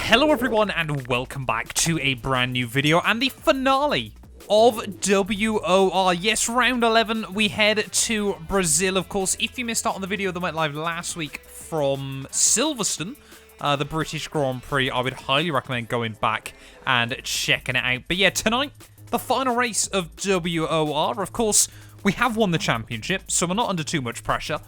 Hello everyone and welcome back to a brand new video and the finale of WOR. Yes, round 11, we head to Brazil, of course. If you missed out on the video that went live last week from Silverstone, the British Grand Prix, I would highly recommend going back and checking it out. But yeah, tonight, the final race of WOR. Of course, we have won the championship, so we're not under too much pressure.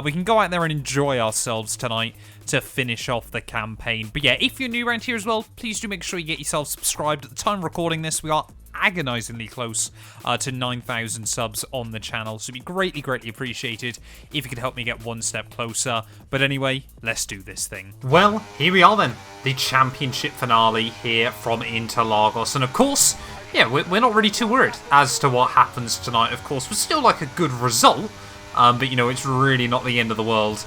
We can go out there and enjoy ourselves tonight to finish off the campaign. But yeah, if you're new around here as well, please do make sure you get yourself subscribed. At the time of recording this, we are agonizingly close to 9,000 subs on the channel, so it'd be greatly appreciated if you could help me get one step closer. But anyway, let's do this thing. Well, here we are then, the championship finale here from Interlagos, and of course, yeah, we're not really too worried as to what happens tonight. Of course, we're still like a good result, but you know, it's really not the end of the world,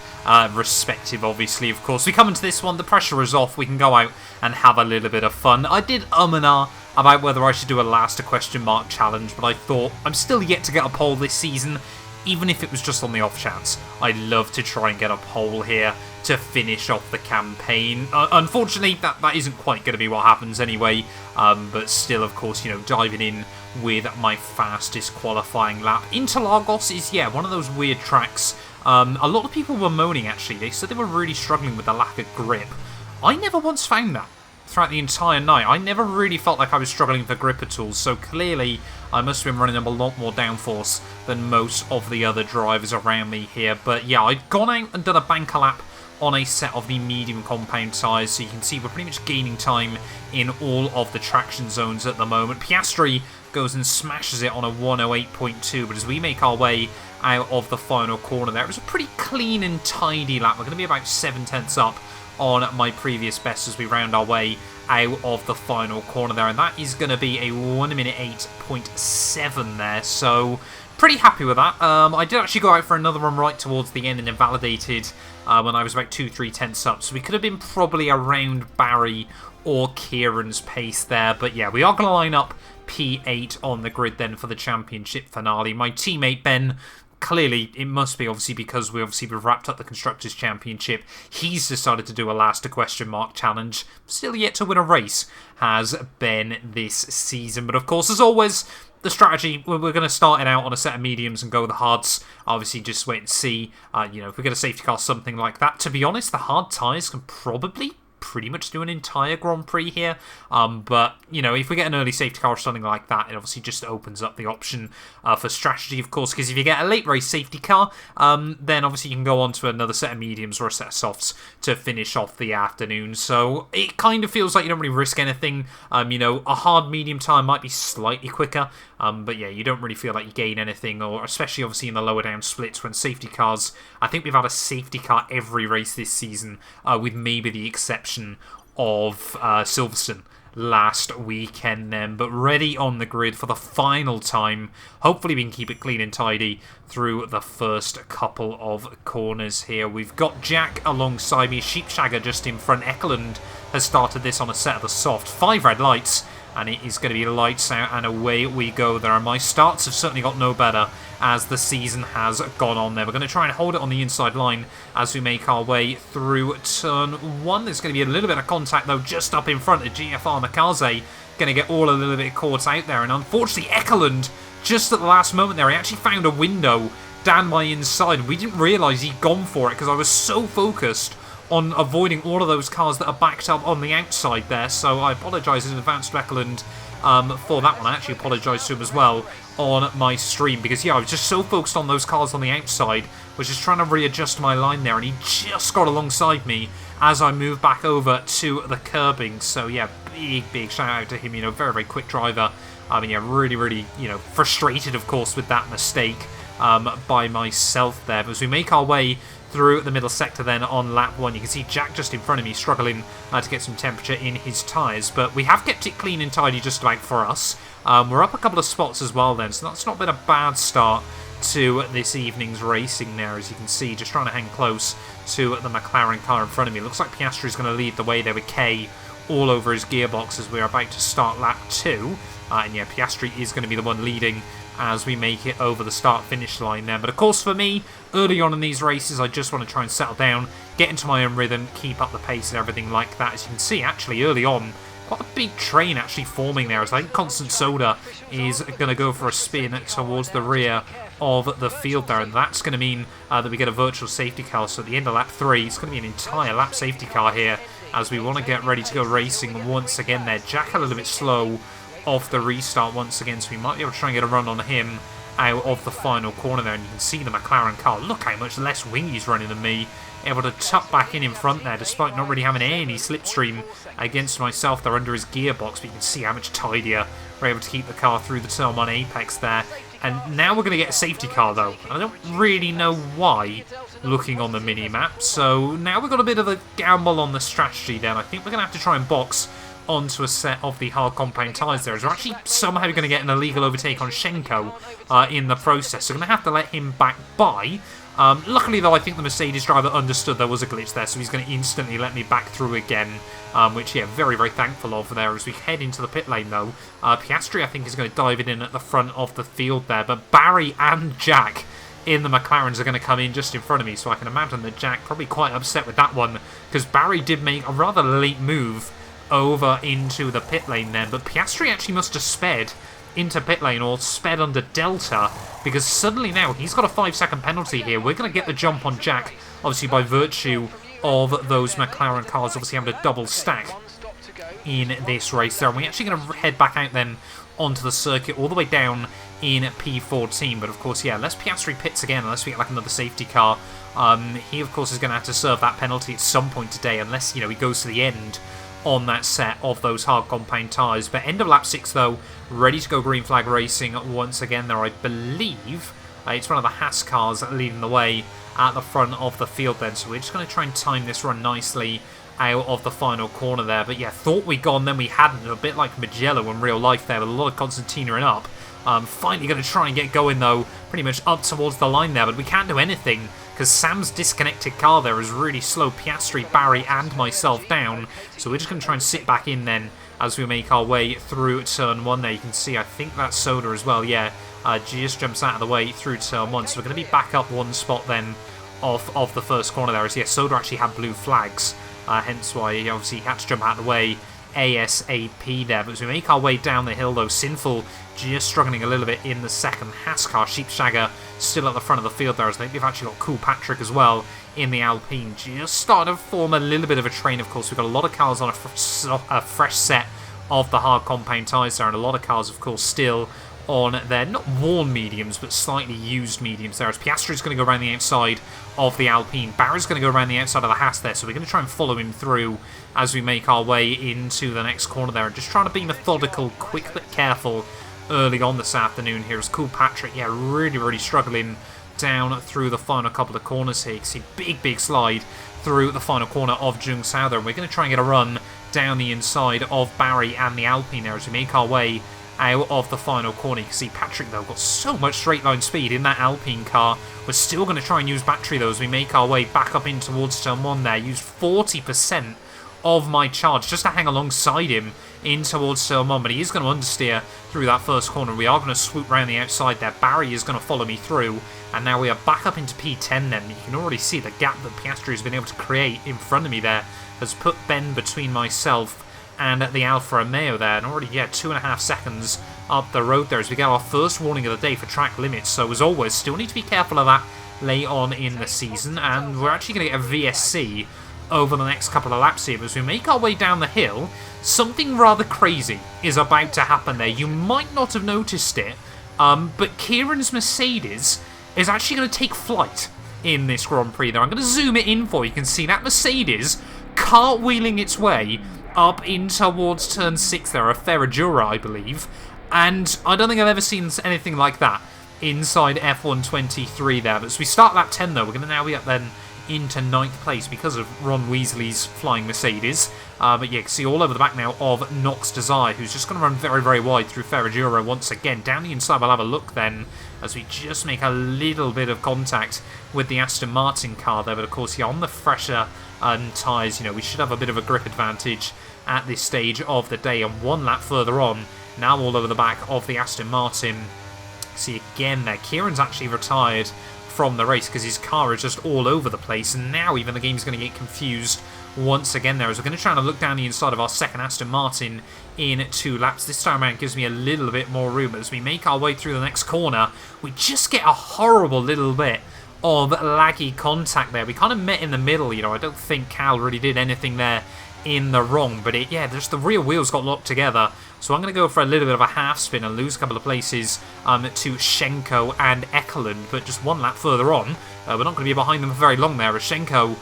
respective obviously. Of course, we come into this one, the pressure is off, we can go out and have a little bit of fun. I did and ah about whether I should do a last question mark challenge, but I thought I'm still yet to get a pole this season, even if it was just on the off chance. I'd love to try and get a pole here to finish off the campaign. Unfortunately, that isn't quite going to be what happens anyway, but still, of course, you know, diving in with my fastest qualifying lap. Interlagos is, yeah, one of those weird tracks. A lot of people were moaning, actually. They said they were really struggling with the lack of grip. I never once found that throughout the entire night. I never really felt like I was struggling for grip at all, so clearly I must have been running a lot more downforce than most of the other drivers around me here. But yeah, I'd gone out and done a banker lap on a set of the medium compound tyres, so you can see we're pretty much gaining time in all of the traction zones at the moment. Piastri goes and smashes it on a 108.2, but as we make our way out of the final corner there, it was a pretty clean and tidy lap. We're going to be about 7/10 up on my previous best as we round our way out of the final corner there, and that is going to be a 1:08.7 there, so pretty happy with that. I did actually go out for another one right towards the end and invalidated when I was about 2-3 tenths up, so we could have been probably around Barry or Kieran's pace there. But yeah, we are going to line up P8 on the grid then for the championship finale. My teammate Ben, clearly, it must be obviously because we've wrapped up the Constructors' Championship, he's decided to do a last question mark challenge. Still yet to win a race has been this season. But of course, as always, the strategy, we're going to start it out on a set of mediums and go with the hards. Obviously, just wait and see. You know, if we get a safety car, something like that. To be honest, the hard tyres can probably pretty much do an entire Grand Prix here, but you know, if we get an early safety car or something like that, it obviously just opens up the option for strategy, of course, because if you get a late race safety car, then obviously you can go on to another set of mediums or a set of softs to finish off the afternoon. So it kind of feels like you don't really risk anything. You know, a hard medium tire might be slightly quicker, but yeah, you don't really feel like you gain anything, or especially obviously in the lower down splits when safety cars, I think we've had a safety car every race this season, with maybe the exception of Silverstone last weekend then. But ready on the grid for the final time. Hopefully we can keep it clean and tidy through the first couple of corners here. We've got Jack alongside me, Sheepshagger just in front. Ekeland has started this on a set of the soft. 5 red lights, and it is going to be lights out and away we go there. And my starts have certainly got no better as the season has gone on there. We're going to try and hold it on the inside line as we make our way through turn 1. There's going to be a little bit of contact though just up in front of GFR Makaze. Going to get all a little bit caught out there, and unfortunately Ekeland, just at the last moment there, he actually found a window down my inside. We didn't realise he'd gone for it because I was so focused on avoiding all of those cars that are backed up on the outside there. So I apologise in advance to Ekeland for that one. I actually apologise to him as well on my stream, because yeah, I was just so focused on those cars on the outside, was just trying to readjust my line there, and he just got alongside me as I moved back over to the curbing. So yeah, big shout out to him, you know, very quick driver. I mean, yeah, really, you know, frustrated of course with that mistake by myself there. But as we make our way through the middle sector then on lap 1, you can see Jack just in front of me struggling to get some temperature in his tyres, but we have kept it clean and tidy just about for us. We're up a couple of spots as well then, so that's not been a bad start to this evening's racing there, as you can see, just trying to hang close to the McLaren car in front of me. Looks like Piastri's going to lead the way there with K all over his gearbox as we're about to start lap 2. And yeah, Piastri is going to be the one leading as we make it over the start-finish line there. But of course for me, early on in these races, I just want to try and settle down, get into my own rhythm, keep up the pace and everything like that. As you can see, actually, early on, quite a big train actually forming there, as I think Constant Soda is going to go for a spin towards the rear of the field there, and that's going to mean that we get a virtual safety car. So at the end of lap 3, it's going to be an entire lap safety car here, as we want to get ready to go racing once again there. Jack a little bit slow off the restart once again, so we might be able to try and get a run on him out of the final corner there. And you can see the McLaren car, look how much less wing he's running than me, able to tuck back in front there despite not really having any slipstream against myself. They're under his gearbox, but you can see how much tidier we're able to keep the car through the turn 1 apex there. And now we're going to get a safety car though. I don't really know why, looking on the mini-map. So now we've got a bit of a gamble on the strategy then. I think we're going to have to try and box onto a set of the hard compound tyres there, as we're actually somehow going to get an illegal overtake on Schenko in the process. So we're going to have to let him back by. Luckily though, I think the Mercedes driver understood there was a glitch there, so he's going to instantly let me back through again, which, yeah, very, very thankful of there. As we head into the pit lane though, Piastri I think is going to dive it in at the front of the field there, but Barry and Jack in the McLarens are going to come in just in front of me, so I can imagine that Jack probably quite upset with that one, because Barry did make a rather late move over into the pit lane then, but Piastri actually must have sped into pit lane or sped under Delta, because suddenly now he's got a 5-second penalty here. We're going to get the jump on Jack, obviously by virtue of those McLaren cars obviously having a double stack in this race there. And we're actually going to head back out then onto the circuit all the way down in P14, but of course, yeah, unless Piastri pits again, unless we get like another safety car, he of course is going to have to serve that penalty at some point today, unless, you know, he goes to the end on that set of those hard compound tyres. But end of lap 6 though, ready to go green flag racing once again there. I believe it's one of the Haas cars leading the way at the front of the field then, so we're just going to try and time this run nicely out of the final corner there. But yeah, thought we'd gone, then we hadn't, a bit like Mugello in real life there, with a lot of concertina up. Finally going to try and get going though, pretty much up towards the line there, but we can't do anything because Sam's disconnected car there has really slowed Piastri, Barry and myself down. So we're just going to try and sit back in then as we make our way through turn 1 there. You can see, I think that's Soda as well, yeah, just jumps out of the way through turn 1. So we're going to be back up 1 spot then off of the first corner there, as yeah, Soda actually had blue flags, hence why he obviously had to jump out of the way ASAP there. But as we make our way down the hill though, Sinful just struggling a little bit in the second. Haas car, Sheepshagger still at the front of the field there, as I think we've actually got Cool Patrick as well in the Alpine, just starting to form a little bit of a train. Of course, we've got a lot of cars on a fresh set of the hard compound tyres there, and a lot of cars of course still on their not worn mediums but slightly used mediums there, as Piastri's going to go around the outside of the Alpine, Barry's going to go around the outside of the Haas there, so we're going to try and follow him through as we make our way into the next corner there, and just trying to be methodical, quick but careful early on this afternoon here, as Cool Patrick, yeah, really struggling down through the final couple of corners here. You can see big slide through the final corner of Jung Sao there, and we're going to try and get a run down the inside of Barry and the Alpine there as we make our way out of the final corner. You can see Patrick though got so much straight line speed in that Alpine car. We're still going to try and use battery though as we make our way back up in towards turn 1 there. Used 40% of my charge just to hang alongside him in towards turn 1, but he is going to understeer through that first corner. We are going to swoop around the outside there. Barry is going to follow me through, and now we are back up into P10 then. You can already see the gap that Piastri has been able to create in front of me there has put Ben between myself and the Alfa Romeo there, and already, yeah, 2.5 seconds up the road there as we get our first warning of the day for track limits. So as always, still need to be careful of that late on in the season, and we're actually going to get a VSC over the next couple of laps here. But as we make our way down the hill, something rather crazy is about to happen there. You might not have noticed it, but Kieran's Mercedes is actually going to take flight in this Grand Prix there. I'm going to zoom it in for you. You can see that Mercedes cartwheeling its way up in towards turn 6 there, a Ferradura, I believe, and I don't think I've ever seen anything like that inside F1 23 there. But as we start lap 10 though, we're going to now be up then into 9th place because of Ron Weasley's flying Mercedes. But yeah, you can see all over the back now of Nox Desire, who's just going to run very wide through Ferradura once again. Down the inside, we'll have a look then as we just make a little bit of contact with the Aston Martin car there. But of course, yeah, on the fresher tyres, you know, we should have a bit of a grip advantage at this stage of the day. And one lap further on, now all over the back of the Aston Martin See again there, Kieran's actually retired from the race because his car is just all over the place, and now even the game's going to get confused once again there as we're going to try and look down the inside of our second Aston Martin in 2 laps. This time around gives me a little bit more room as we make our way through the next corner. We just get a horrible little bit of laggy contact there. We kind of met in the middle, you know. I don't think Cal really did anything there in the wrong, but just the rear wheels got locked together. So I'm going to go for a little bit of a half spin and lose a couple of places to Schenko and Ekelund, but just 1 lap further on, we're not going to be behind them for very long there, as Schenko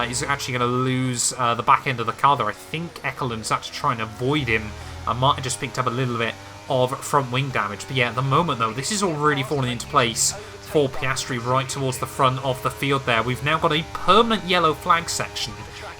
is actually going to lose the back end of the car there. I think Ekelund's actually trying to avoid him. I might have just picked up a little bit of front wing damage, but yeah, at the moment though, this is all really falling into place for Piastri right towards the front of the field there. We've now got a permanent yellow flag section.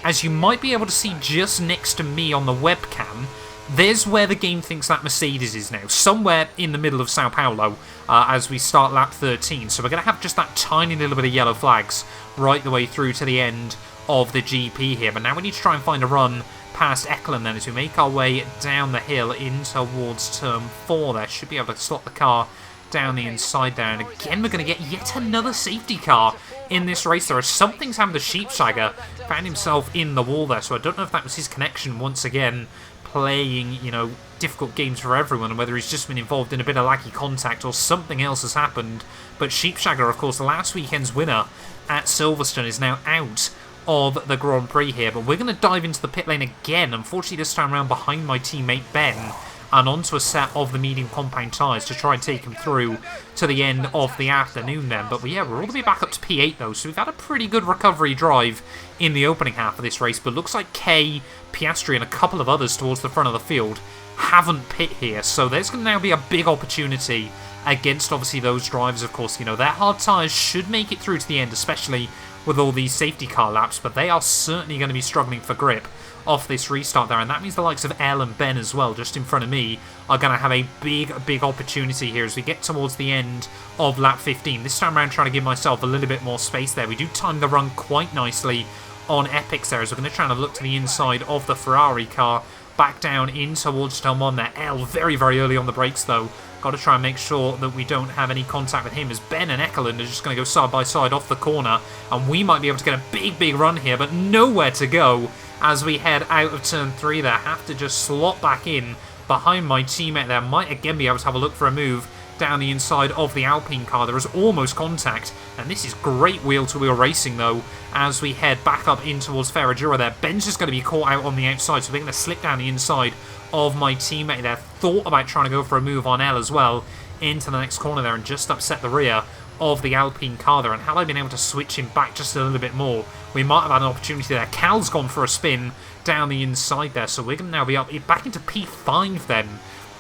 As you might be able to see just next to me on the webcam, there's where the game thinks that Mercedes is now, somewhere in the middle of Sao Paulo as we start lap 13. So we're going to have just that tiny little bit of yellow flags right the way through to the end of the GP here. But now we need to try and find a run past Ekelund then as we make our way down the hill in towards turn 4 there. Should be able to slot the car down the inside there, and again we're going to get yet another safety car in this race. There is something's happened to Sheepshagger, found himself in the wall there, so I don't know if that was his connection once again playing, you know, difficult games for everyone, and whether he's just been involved in a bit of laggy contact or something else has happened. But Sheepshagger, of course, last weekend's winner at Silverstone, is now out of the Grand Prix here, but we're going to dive into the pit lane again, unfortunately this time around behind my teammate Ben, and onto a set of the medium compound tyres to try and take him through to the end of the afternoon then. But yeah, we're all the way back up to P8 though, so we've had a pretty good recovery drive in the opening half of this race, but looks like Kay, Piastri and a couple of others towards the front of the field haven't pit here, so there's going to now be a big opportunity against obviously those drivers. Of course, you know, their hard tyres should make it through to the end, especially with all these safety car laps, but they are certainly going to be struggling for grip off this restart there, and that means the likes of Elle and Ben as well, just in front of me, are going to have a big opportunity here as we get towards the end of lap 15. This time around trying to give myself a little bit more space there. We do time the run quite nicely on Epix there as we're going to try and look to the inside of the Ferrari car, back down in towards turn 1 there. Elle very early on the brakes though. Got to try and make sure that we don't have any contact with him as Ben and Ekelund are just going to go side by side off the corner, and we might be able to get a big run here, but nowhere to go as we head out of turn 3 there. Have to just slot back in behind my teammate there. Might again be able to have a look for a move down the inside of the Alpine car. There is almost contact, and this is great wheel-to-wheel racing though as we head back up in towards Ferradura there. Ben's just going to be caught out on the outside, so we're going to slip down the inside of my teammate there. Thought about trying to go for a move on L as well into the next corner there and just upset the rear of the Alpine car there, and had I been able to switch him back just a little bit more, we might have had an opportunity there. Cal's gone for a spin down the inside there, so we're going to now be up back into P5 then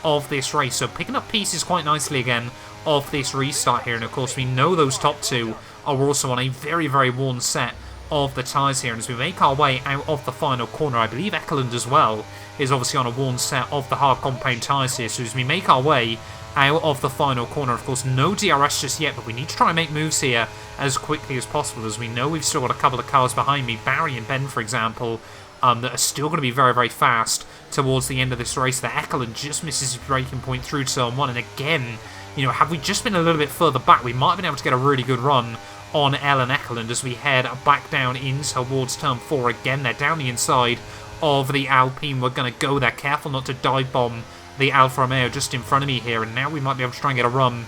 of this race, so picking up pieces quite nicely again of this restart here. And of course we know those top two are also on a very worn set of the tyres here, and as we make our way out of the final corner, I believe Ekelund as well is obviously on a worn set of the hard compound tyres here. So as we make our way out of the final corner, of course no DRS just yet, but we need to try and make moves here as quickly as possible, as we know we've still got a couple of cars behind me, Barry and Ben for example, that are still going to be very fast towards the end of this race. The Ekelund just misses his braking point through turn 1, and again, you know, had we just been a little bit further back, we might have been able to get a really good run on Ellen Ekelund as we head back down in towards turn 4 again. They're down the inside of the Alpine. We're going to go there, careful not to dive bomb the Alfa Romeo just in front of me here, and now we might be able to try and get a run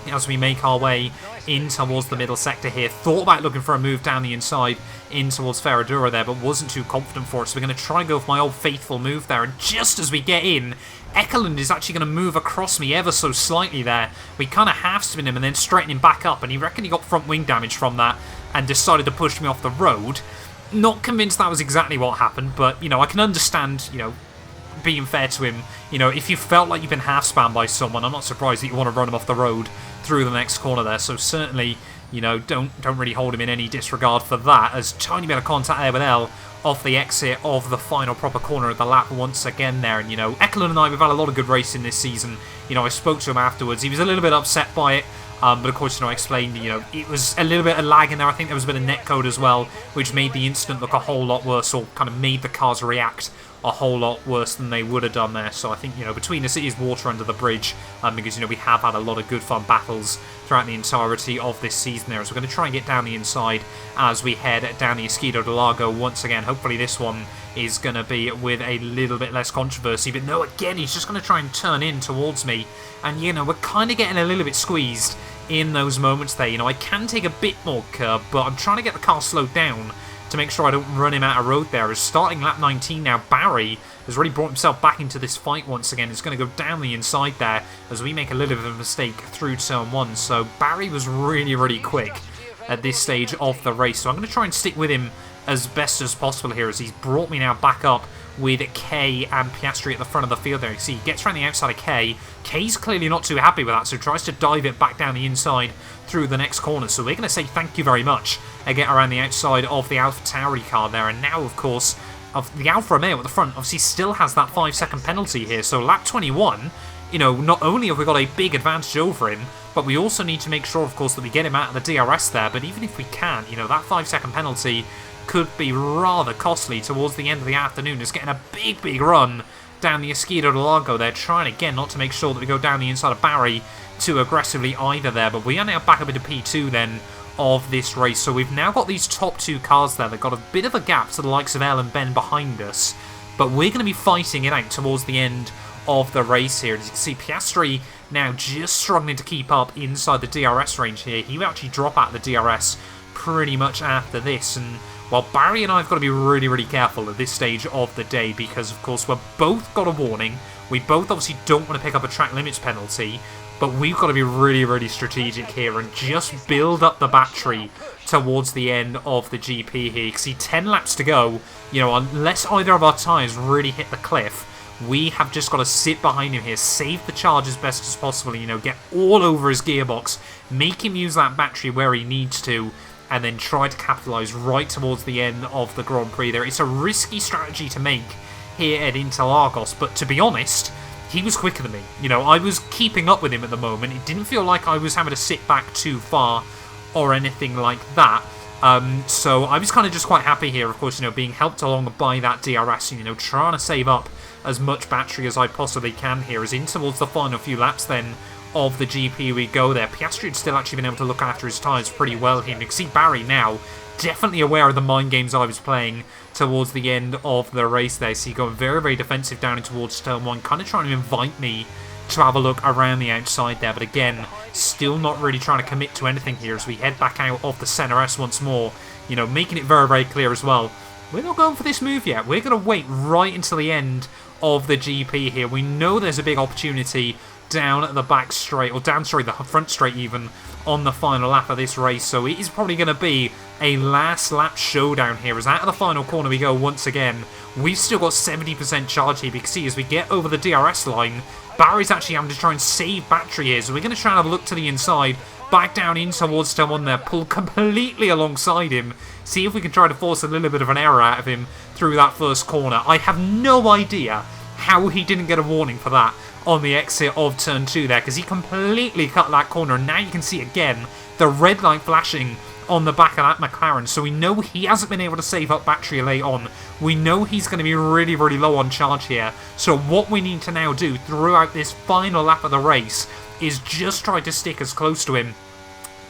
as we make our way in towards the middle sector here. Thought about looking for a move down the inside in towards Ferradura there, but wasn't too confident for it, so we're going to try and go for my old faithful move there, and just as we get in, Ekelund is actually going to move across me ever so slightly there. We kind of half-spin him and then straighten him back up, and he reckoned he got front wing damage from that and decided to push me off the road. Not convinced that was exactly what happened, but, you know, I can understand, you know, being fair to him, you know, if you felt like you've been half-spammed by someone, I'm not surprised that you want to run him off the road through the next corner there, so certainly, you know, don't really hold him in any disregard for that, as tiny bit of contact there with L off the exit of the final proper corner of the lap once again there. And, you know, Ekelund and I, we've had a lot of good racing this season. You know, I spoke to him afterwards. He was a little bit upset by it, but of course, you know, I explained, you know, it was a little bit of lag in there. I think there was a bit of netcode as well, which made the incident look a whole lot worse, or kind of made the cars react a whole lot worse than they would have done there. So I think, you know, between us, it is water under the bridge, because, you know, we have had a lot of good fun battles throughout the entirety of this season there. So we're going to try and get down the inside as we head down the Esquido de Largo once again. Hopefully this one is going to be with a little bit less controversy. But no, again, he's just going to try and turn in towards me. And, you know, we're kind of getting a little bit squeezed in those moments there. You know, I can take a bit more curb, but I'm trying to get the car slowed down to make sure I don't run him out of road there. As starting lap 19 now, Barry has really brought himself back into this fight once again. He's going to go down the inside there as we make a little bit of a mistake through turn 1. So Barry was really, really quick at this stage of the race. So I'm going to try and stick with him as best as possible here, as he's brought me now back up with K and Piastri at the front of the field there. You see, he gets around the outside of K. K's clearly not too happy with that, so tries to dive it back down the inside through the next corner. So we're going to say thank you very much and get around the outside of the AlphaTauri car there. And now, of course, of the Alfa Romeo at the front, obviously still has that 5-second penalty here. So lap 21, you know, not only have we got a big advantage over him, but we also need to make sure, of course, that we get him out of the DRS there. But even if we can, you know, that 5-second penalty could be rather costly towards the end of the afternoon. Just getting a big, big run down the Esquido de Largo there, trying again not to make sure that we go down the inside of Barry too aggressively either there. But we are now back up into P2 then of this race. So we've now got these top two cars there. They've got a bit of a gap to the likes of El and Ben behind us, but we're going to be fighting it out towards the end of the race here. As you can see, Piastri now just struggling to keep up inside the DRS range here. He will actually drop out of the DRS pretty much after this, and while Barry and I have got to be really, really careful at this stage of the day, because, of course, we've both got a warning. We both obviously don't want to pick up a track limits penalty, but we've got to be really, really strategic here and just build up the battery towards the end of the GP here. You can see 10 laps to go. You know, unless either of our tyres really hit the cliff, we have just got to sit behind him here, save the charge as best as possible, you know, get all over his gearbox, make him use that battery where he needs to, and then try to capitalise right towards the end of the Grand Prix there. It's a risky strategy to make here at Interlagos, but to be honest, he was quicker than me. You know, I was keeping up with him at the moment. It didn't feel like I was having to sit back too far or anything like that. So I was kind of just quite happy here, of course, you know, being helped along by that DRS, and, you know, trying to save up as much battery as I possibly can here, as in towards the final few laps then of the GP we go there. Piastri had still actually been able to look after his tyres pretty well here. You can see Barry now definitely aware of the mind games I was playing towards the end of the race there. So he's going very, very defensive down in towards turn 1, kind of trying to invite me to have a look around the outside there. But again, still not really trying to commit to anything here as we head back out of the Centre S once more. You know, making it very, very clear as well, we're not going for this move yet. We're going to wait right until the end of the GP here. We know there's a big opportunity down at the back straight, or down, sorry, the front straight even, on the final lap of this race. So it is probably going to be a last lap showdown here, as out of the final corner we go once again. We've still got 70% charge here. You can see as we get over the DRS line, Barry's actually having to try and save battery here. So we're going to try and have a look to the inside, back down in towards turn 1 there, pull completely alongside him, see if we can try to force a little bit of an error out of him through that first corner. I have no idea how he didn't get a warning for that on the exit of turn 2 there, because he completely cut that corner, and now you can see again the red light flashing on the back of that McLaren. So we know he hasn't been able to save up battery late on. We know he's going to be really, really low on charge here. So what we need to now do throughout this final lap of the race is just try to stick as close to him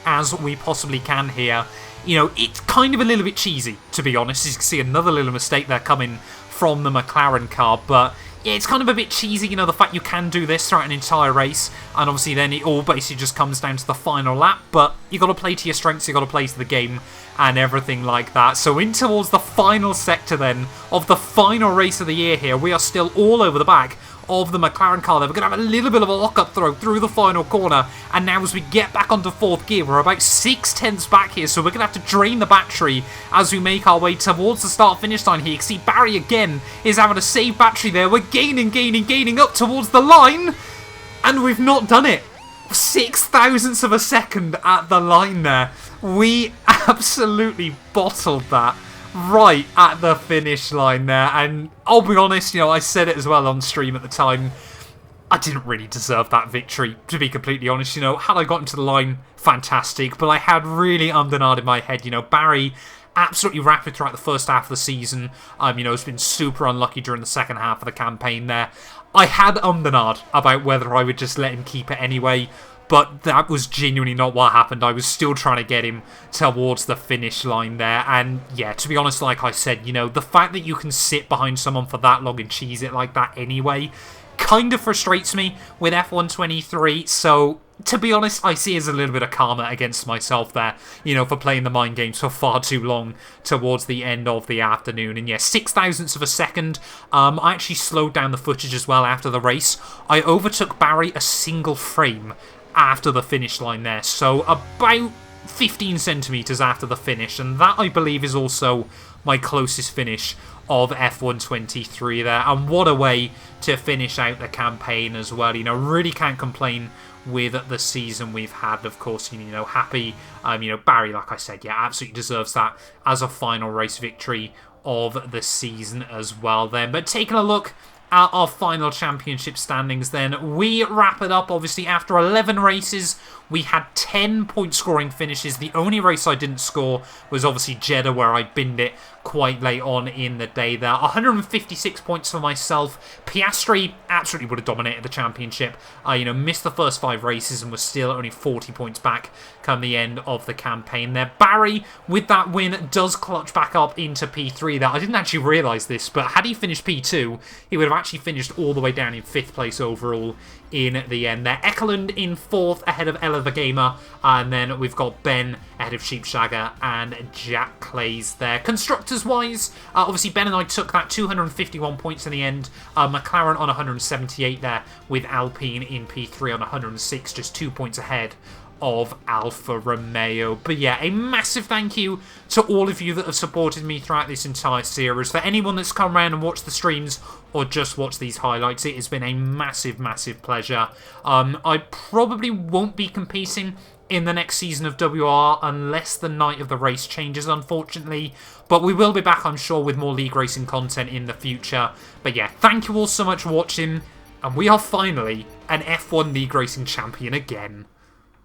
as we possibly can here. You know, it's kind of a little bit cheesy, to be honest. As you can see, another little mistake there coming from the McLaren car, but yeah, it's kind of a bit cheesy, you know, the fact you can do this throughout an entire race, and obviously then it all basically just comes down to the final lap, but you got to play to your strengths, you got to play to the game, and everything like that. So in towards the final sector then of the final race of the year here, we are still all over the back of the McLaren car there. We're going to have a little bit of a lock-up throw through the final corner, and now as we get back onto 4th gear, we're about 6/10 back here, so we're going to have to drain the battery as we make our way towards the start-finish line here. You can see Barry again is having to save battery there. We're gaining up towards the line, and we've not done it. 6 thousandths of a second at the line there. We absolutely bottled that right at the finish line there, and I'll be honest, you know, I said it as well on stream at the time, I didn't really deserve that victory, to be completely honest. You know, had I gotten to the line, fantastic, but I had really in my head, you know, Barry absolutely rapid throughout the first half of the season. You know, it's been super unlucky during the second half of the campaign there. I had and ahhed about whether I would just let him keep it anyway, but that was genuinely not what happened. I was still trying to get him towards the finish line there. And yeah, to be honest, like I said, you know, the fact that you can sit behind someone for that long and cheese it like that anyway kind of frustrates me with F123. So to be honest, I see it as a little bit of karma against myself there, you know, for playing the mind games for far too long towards the end of the afternoon. And yeah, 0.06 of a second. I actually slowed down the footage as well after the race. I overtook Barry a single frame after the finish line there, so about 15 centimetres after the finish, and that I believe is also my closest finish of F123 there. And what a way to finish out the campaign as well. You know, really can't complain with the season we've had. Of course, you know, happy, you know, Barry, like I said, yeah, absolutely deserves that as a final race victory of the season as well then. But taking a look at our final championship standings then, we wrap it up obviously after 11 races. We had 10 point scoring finishes. The only race I didn't score was obviously Jeddah, where I binned it quite late on in the day there. 156 points for myself. Piastri absolutely would have dominated the championship. You know, missed the first 5 races and was still only 40 points back come the end of the campaign there. Barry, with that win, does clutch back up into P3 there. I didn't actually realise this, but had he finished P2, he would have actually finished all the way down in 5th place overall in the end there. Ekeland in 4th ahead of Ella the Gamer, and then we've got Ben ahead of Sheepshagger and Jack Clays there. Constructors wise, obviously Ben and I took that 251 points in the end. McLaren on 178 there, with Alpine in P3 on 106, just 2 points ahead of Alfa Romeo. But yeah, a massive thank you to all of you that have supported me throughout this entire series. For anyone that's come around and watched the streams or just watched these highlights, it has been a massive, massive pleasure. I probably won't be competing in the next season of WR unless the night of the race changes, unfortunately. But we will be back, I'm sure, with more League Racing content in the future. But yeah, thank you all so much for watching, and we are finally an F1 League Racing champion again.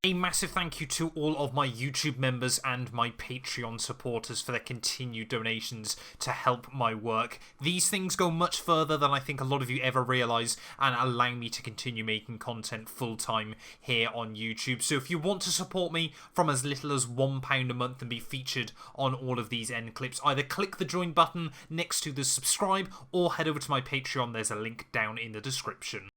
A massive thank you to all of my YouTube members and my Patreon supporters for their continued donations to help my work. These things go much further than I think a lot of you ever realise, and allow me to continue making content full-time here on YouTube. So if you want to support me from as little as £1 a month and be featured on all of these end clips, either click the join button next to the subscribe or head over to my Patreon. There's a link down in the description.